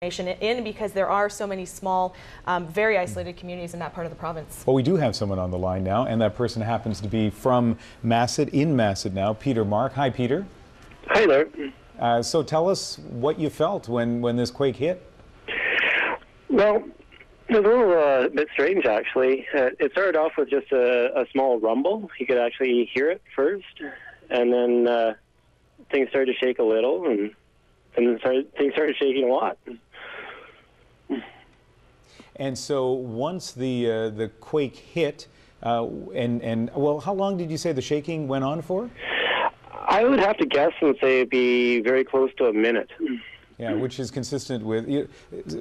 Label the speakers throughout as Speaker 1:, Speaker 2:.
Speaker 1: in because there are so many small, very isolated communities in that part of the province.
Speaker 2: Well, we do have someone on the line now, and that person happens to be from Masset, in Masset now, Peter Mark. Hi, Peter.
Speaker 3: Hi there.
Speaker 2: So tell us what you felt when this quake hit.
Speaker 3: Well, it was a little bit strange, actually. It started off with just a small rumble. You could actually hear it first, and then things started to shake a little, and then things started shaking a lot.
Speaker 2: And so once the quake hit, well, how long did you say the shaking went on for?
Speaker 3: I would have to guess and say it'd be very close to a minute.
Speaker 2: Yeah, which is consistent with,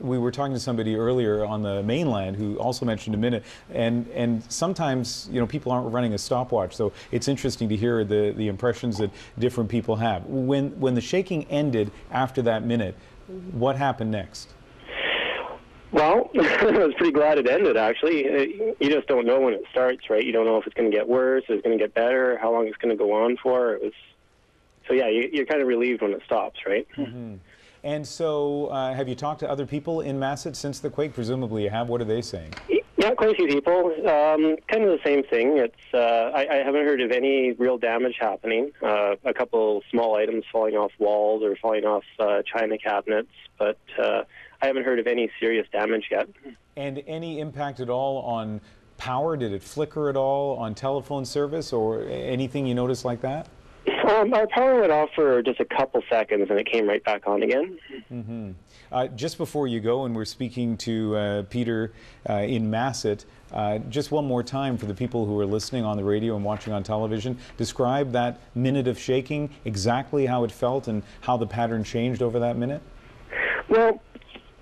Speaker 2: we were talking to somebody earlier on the mainland who also mentioned a minute, and sometimes, people aren't running a stopwatch, so it's interesting to hear the impressions that different people have. When the shaking ended after that minute, what happened next?
Speaker 3: Well, I was pretty glad it ended, actually. You just don't know when it starts, right? You don't know if it's going to get worse, if it's going to get better, how long it's going to go on for. So yeah, you're kind of relieved when it stops, right?
Speaker 2: Mm-hmm. And so have you talked to other people in Masset since the quake? Presumably you have. What are they saying?
Speaker 3: Yeah, quite a few people. Kind of the same thing. I haven't heard of any real damage happening. A couple small items falling off walls or falling off china cabinets, but I haven't heard of any serious damage yet.
Speaker 2: And any impact at all on power? Did it flicker at all on telephone service or anything you noticed like that?
Speaker 3: Our power went off for just a couple seconds and it came right back on again.
Speaker 2: Mm-hmm. Just before you go, and we're speaking to Peter in Masset, just one more time for the people who are listening on the radio and watching on television, describe that minute of shaking, exactly how it felt and how the pattern changed over that minute.
Speaker 3: Well,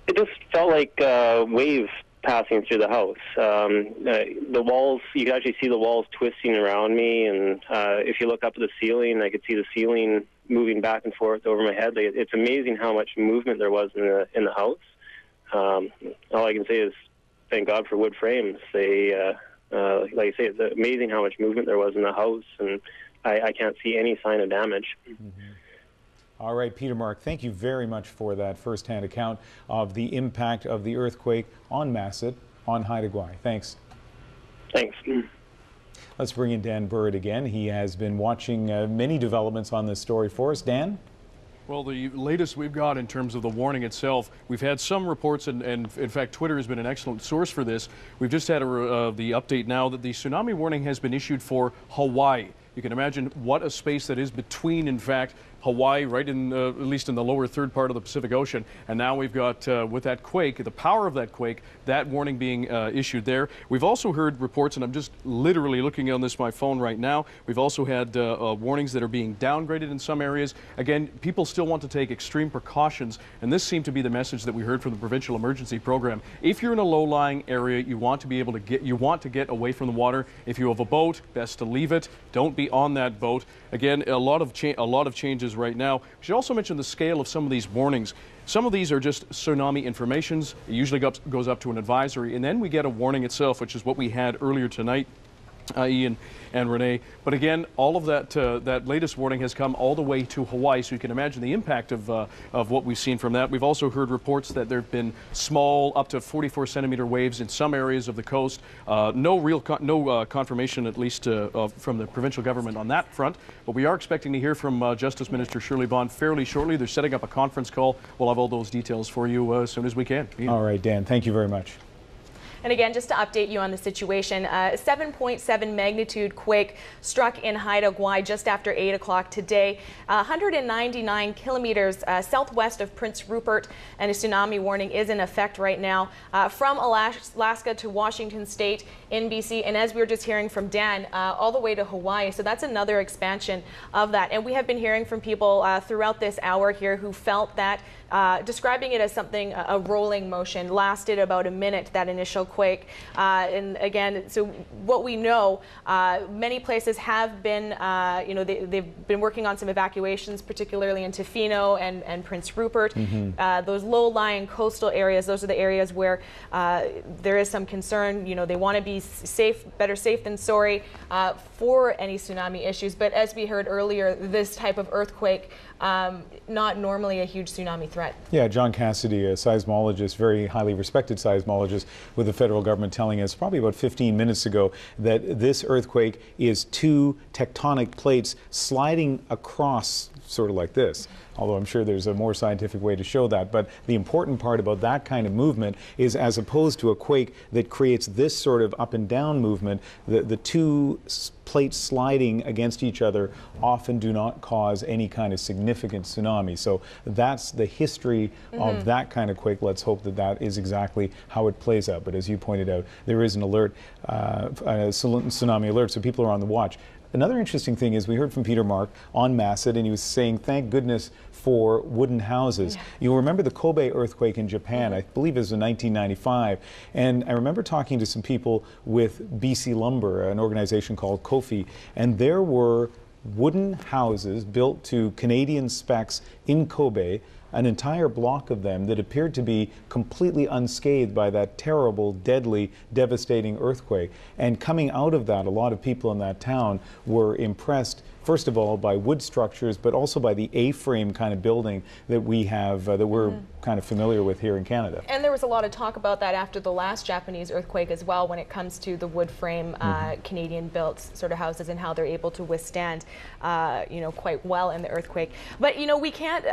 Speaker 3: it just felt like a wave passing through the house. The walls, you could actually see the walls twisting around me, and if you look up at the ceiling, I could see the ceiling moving back and forth over my head. It's amazing how much movement there was in the house. All I can say is thank God for wood frames. Like I say, it's amazing how much movement there was in the house, and I can't see any sign of damage.
Speaker 2: Mm-hmm. All right, Peter Mark, thank you very much for that first-hand account of the impact of the earthquake on Masset, on Haida Gwaii. Thanks.
Speaker 3: Thanks.
Speaker 2: Let's bring in Dan Burritt again. He has been watching many developments on this story for us. Dan?
Speaker 4: Well, the latest we've got in terms of the warning itself, we've had some reports, and in fact, Twitter has been an excellent source for this. We've just had the update now that the tsunami warning has been issued for Hawaii. You can imagine what a space that is between, in fact, Hawaii, right in, at least in the lower third part of the Pacific Ocean. And now we've got, with that quake, the power of that quake, that warning being issued there. We've also heard reports, and I'm just literally looking on my phone right now, we've also had warnings that are being downgraded in some areas. Again, people still want to take extreme precautions, and this seemed to be the message that we heard from the Provincial Emergency Program. If you're in a low-lying area, you want to be able to get away from the water. If you have a boat, best to leave it. Don't be on that boat. Again, a lot of changes right now. We should also mention the scale of some of these warnings. Some of these are just tsunami informations. It usually goes up to an advisory, and then we get a warning itself, which is what we had earlier tonight. Ian and Renee. But again, all of that latest warning has come all the way to Hawaii, so you can imagine the impact of what we've seen from that. We've also heard reports that there have been small, up to 44-centimeter waves in some areas of the coast. No confirmation, at least from the provincial government on that front. But we are expecting to hear from Justice Minister Shirley Bond fairly shortly. They're setting up a conference call. We'll have all those details for you as soon as we can. Ian.
Speaker 2: All right, Dan, thank you very much.
Speaker 1: And again, just to update you on the situation, 7.7 magnitude quake struck in Haida Gwaii just after 8 o'clock today, 199 kilometers southwest of Prince Rupert, and a tsunami warning is in effect right now from Alaska to Washington State in BC, and as we were just hearing from Dan, all the way to Hawaii. So that's another expansion of that. And we have been hearing from people throughout this hour here who felt that describing it as something, a rolling motion, lasted about a minute, that initial quake. And again, so what we know, many places have been, they've been working on some evacuations, particularly in Tofino and Prince Rupert. Mm-hmm. Those low-lying coastal areas, those are the areas where there is some concern. They want to be safe, better safe than sorry for any tsunami issues. But as we heard earlier, this type of earthquake not normally a huge tsunami threat.
Speaker 2: Yeah, John Cassidy, a seismologist, very highly respected seismologist with the federal government, telling us probably about 15 minutes ago that this earthquake is two tectonic plates sliding across, sort of like this. Although I'm sure there's a more scientific way to show that. But the important part about that kind of movement is, as opposed to a quake that creates this sort of up and down movement, the two plates sliding against each other often do not cause any kind of significant tsunami. So that's the history of that kind of quake. Let's hope that that is exactly how it plays out. But as you pointed out, there is an alert, a tsunami alert, so people are on the watch. Another interesting thing is we heard from Peter Mark on Masset, and he was saying, thank goodness for wooden houses. Yeah. You'll remember the Kobe earthquake in Japan, I believe it was in 1995. And I remember talking to some people with BC Lumber, an organization called Kofi, and there were wooden houses built to Canadian specs in Kobe, an entire block of them that appeared to be completely unscathed by that terrible, deadly, devastating earthquake. And coming out of that, a lot of people in that town were impressed, first of all, by wood structures, but also by the A-frame kind of building that we have, that we're kind of familiar with here in Canada.
Speaker 1: And there was a lot of talk about that after the last Japanese earthquake as well, when it comes to the wood frame Canadian-built sort of houses and how they're able to withstand, you know, quite well in the earthquake. But, you know, we can't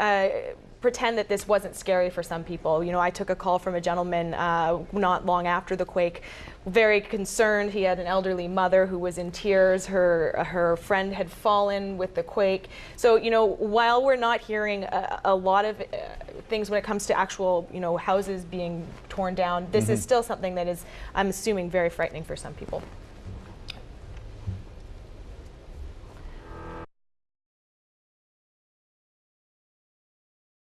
Speaker 1: pretend that this wasn't scary for some people. You know, I took a call from a gentleman not long after the quake, very concerned. He had an elderly mother who was in tears. Her friend had fallen with the quake. So, you know, while we're not hearing a lot of things when it comes to actual, you know, houses being torn down, this is still something that is, I'm assuming, very frightening for some people.